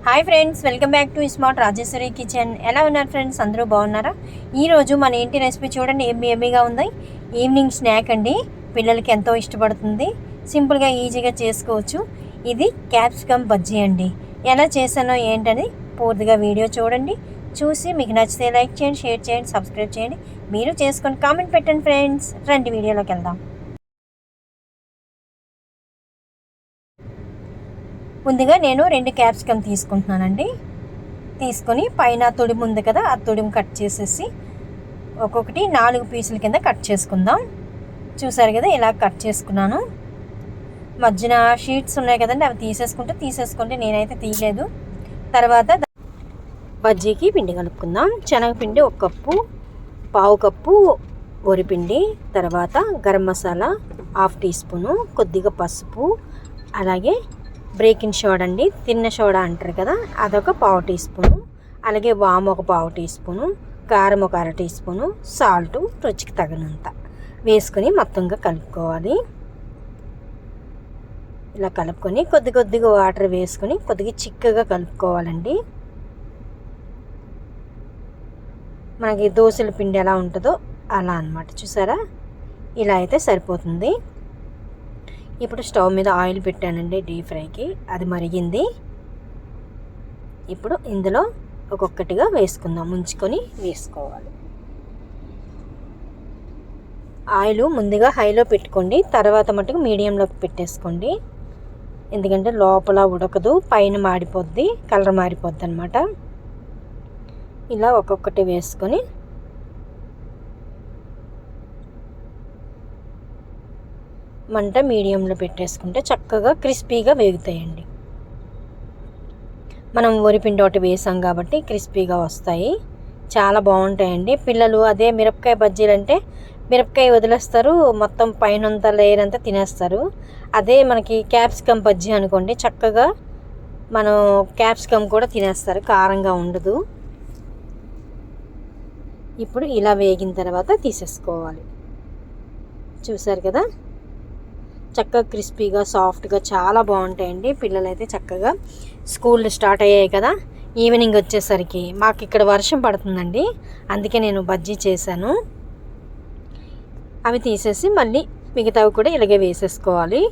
Hi friends, welcome back to smart Rajeshwari kitchen. ఎలా ఉన్నారు friends? అందరూ బాగున్నారా? ఈరోజు మన ఇంటి రెసిపీ చూడండి, ఎమ్మీగా ఉంది. ఈవినింగ్ స్నాక్ అండి, పిల్లలకి ఎంతో ఇష్టపడుతుంది. సింపుల్గా ఈజీగా చేసుకోవచ్చు. ఇది క్యాప్సికమ్ బజ్జీ అండి. ఎలా చేశానో ఏంటని పూర్తిగా వీడియో చూడండి. చూసి మీకు నచ్చితే లైక్ చేయండి, షేర్ చేయండి, సబ్స్క్రైబ్ చేయండి. మీరు చేసుకొని కామెంట్ పెట్టండి ఫ్రెండ్స్. రండి వీడియోలోకి వెళ్దాం. ముందుగా నేను 2 క్యాప్సికమ్ తీసుకుంటున్నానండి. తీసుకొని పైన తొడిము ఉంది కదా, ఆ తొడిము కట్ చేసేసి ఒక్కొక్కటి 4 పీసుల కింద కట్ చేసుకుందాం. చూసారు కదా, ఇలా కట్ చేసుకున్నాను. మధ్యన షీట్స్ ఉన్నాయి కదండి, అవి తీసేసుకుంటే నేనైతే తీయలేదు. తర్వాత బజ్జీకి పిండి కలుపుకుందాం. శనగపిండి 1 కప్పు, పావు కప్పు వరిపిండి, తర్వాత గరం మసాలా 1/2 టీ స్పూను, కొద్దిగా పసుపు, అలాగే బేకింగ్ సోడా అండి, తిన్న సోడా అంటారు కదా, అదొక పావు టీ స్పూను, అలాగే వాము ఒక పావు టీ స్పూను, కారం ఒక 1/2 టీ స్పూను, సాల్ట్ రుచికి తగినంత వేసుకొని మొత్తంగా కలుపుకోవాలి. ఇలా కలుపుకొని కొద్దిగా వాటర్ వేసుకొని కొద్దిగా చిక్కగా కలుపుకోవాలండి. మనకి దోశల పిండి ఎలా ఉంటుందో అలా అన్నమాట. చూసారా, ఇలా అయితే సరిపోతుంది. ఇప్పుడు స్టవ్ మీద ఆయిల్ పెట్టానండి డీప్ ఫ్రైకి, అది మరిగింది. ఇప్పుడు ఇందులో ఒక్కొక్కటిగా వేసుకుందాం, ముంచుకొని వేసుకోవాలి. ఆయిల్ ముందుగా హైలో పెట్టుకోండి, తర్వాత మటుకు మీడియంలోకి పెట్టేసుకోండి. ఎందుకంటే లోపల ఉడకదు, పైన మాడిపోద్ది, కలర్ మారిపోద్ది అనమాట. ఇలా ఒక్కొక్కటి వేసుకొని మంట మీడియంలో పెట్టేసుకుంటే చక్కగా క్రిస్పీగా వేగుతాయండి. మనం వరిపిండి ఒకటి వేసాం కాబట్టి క్రిస్పీగా వస్తాయి, చాలా బాగుంటాయండి. పిల్లలు అదే మిరపకాయ బజ్జీలు అంటే మిరపకాయ వదిలేస్తారు, మొత్తం పైనంతా లేయర్ అంతా తినేస్తారు. అదే మనకి క్యాప్సికమ్ బజ్జీ అనుకోండి, చక్కగా మనం క్యాప్సికమ్ కూడా తినేస్తారు, కారంగా ఉండదు. ఇప్పుడు ఇలా వేగిన తర్వాత తీసేసుకోవాలి. చూసారు కదా, చక్కగా క్రిస్పీగా సాఫ్ట్గా చాలా బాగుంటాయండి. పిల్లలైతే చక్కగా స్కూల్ స్టార్ట్ అయ్యాయి కదా, ఈవినింగ్ వచ్చేసరికి మాకు ఇక్కడ వర్షం పడుతుందండి, అందుకే నేను బజ్జీ చేశాను. అవి తీసేసి మళ్ళీ మిగతావి కూడా ఇలాగే వేసేసుకోవాలి.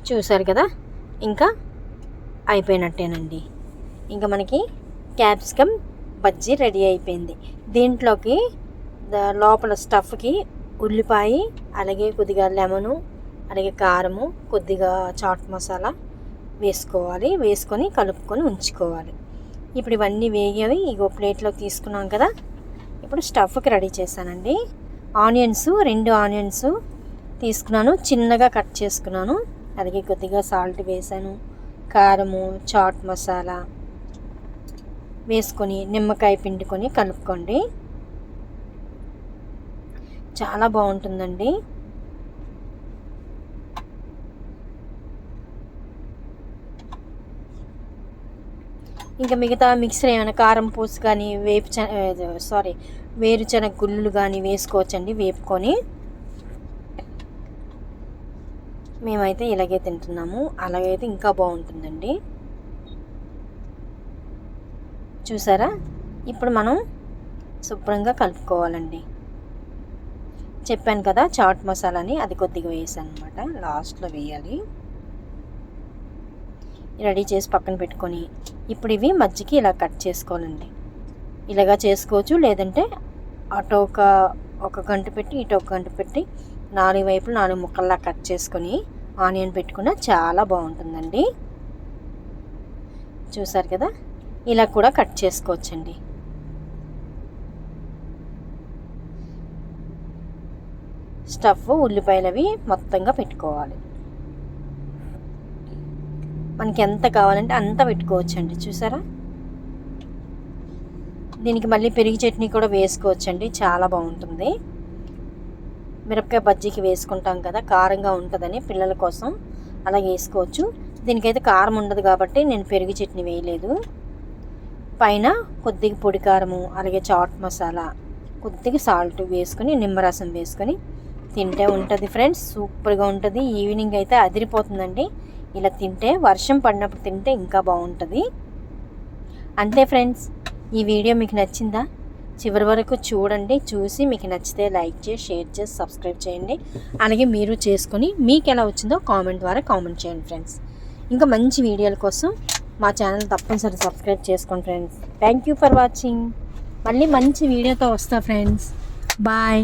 చూసారు కదా, ఇంకా అయిపోయినట్టేనండి. ఇంకా మనకి క్యాప్సికమ్ బజ్జీ రెడీ అయిపోయింది. దీంట్లోకి లోపల స్టఫ్కి ఉల్లిపాయ, అలాగే కొద్దిగా లెమను, అలాగే కారము, కొద్దిగా చాట్ మసాలా వేసుకోవాలి. వేసుకొని కలుపుకొని ఉంచుకోవాలి. ఇప్పుడు ఇవన్నీ వేగేవి ఇగో ప్లేట్లోకి తీసుకున్నాం కదా. ఇప్పుడు స్టఫ్కి రెడీ చేశానండి. ఆనియన్స్ 2 ఆనియన్స్ తీసుకున్నాను, చిన్నగా కట్ చేసుకున్నాను. అలాగే కొద్దిగా సాల్ట్ వేసాను, కారము, చాట్ మసాలా వేసుకొని నిమ్మకాయ పిండుకొని కలుపుకోండి, చాలా బాగుంటుందండి. ఇంకా మిగతా మిక్సర్ ఏమైనా కారం పూసు కానీ వేరుశనగ గుళ్ళు కానీ వేసుకోవచ్చండి, వేపుకొని. మేమైతే ఇలాగే తింటున్నాము, అలాగైతే ఇంకా బాగుంటుందండి. చూసారా, ఇప్పుడు మనం శుభ్రంగా కలుపుకోవాలండి. చెప్పాను కదా చాట్ మసాలాని, అది కొద్దిగా వేసాను అనమాట, లాస్ట్లో వేయాలి. రెడీ చేసి పక్కన పెట్టుకొని ఇప్పుడు ఇవి మజ్జికి ఇలా కట్ చేసుకోవాలండి. ఇలాగా చేసుకోవచ్చు, లేదంటే అటు ఒక గంట పెట్టి ఇటు ఒక గంట పెట్టి 4 వైపులు 4 ముక్కల్లా కట్ చేసుకొని ఆనియన్ పెట్టుకున్న చాలా బాగుంటుందండి. చూసారు కదా, ఇలా కూడా కట్ చేసుకోవచ్చండి. స్టఫ్ ఉల్లిపాయలు అవి మొత్తంగా పెట్టుకోవాలి. మనకి ఎంత కావాలంటే అంత పెట్టుకోవచ్చండి. చూసారా, దీనికి మళ్ళీ పెరుగు చట్నీ కూడా వేసుకోవచ్చండి, చాలా బాగుంటుంది. మిరపకాయ బజ్జీకి వేసుకుంటాం కదా, కారంగా ఉంటుందని పిల్లల కోసం అలా వేసుకోవచ్చు. దీనికైతే కారం ఉండదు కాబట్టి నేను పెరుగు చట్నీ వేయలేదు. పైన కొద్దిగా పొడి కారము, అలాగే చాట్ మసాలా, కొద్దిగా సాల్ట్ వేసుకొని నిమ్మరసం వేసుకొని తింటే ఉంటుంది ఫ్రెండ్స్. సూపర్గా ఉంటుంది. ఈవినింగ్ అయితే అదిరిపోతుందండి. ఇలా తింటే వర్షం పడినప్పుడు తింటే ఇంకా బాగుంటుంది. అంతే ఫ్రెండ్స్, ఈ వీడియో మీకు నచ్చిందా? చివరి వరకు చూడండి. చూసి మీకు నచ్చితే లైక్ చేసి, షేర్ చేసి, సబ్స్క్రైబ్ చేయండి. అలాగే మీరు చేసుకొని మీకు ఎలా వచ్చిందో కామెంట్ ద్వారా కామెంట్ చేయండి ఫ్రెండ్స్. ఇంకా మంచి వీడియోల కోసం మా ఛానల్ తప్పనిసరి సబ్స్క్రైబ్ చేసుకోండి friends. Thank you for watching. మళ్ళీ మంచి వీడియోతో వస్తా ఫ్రెండ్స్. బాయ్.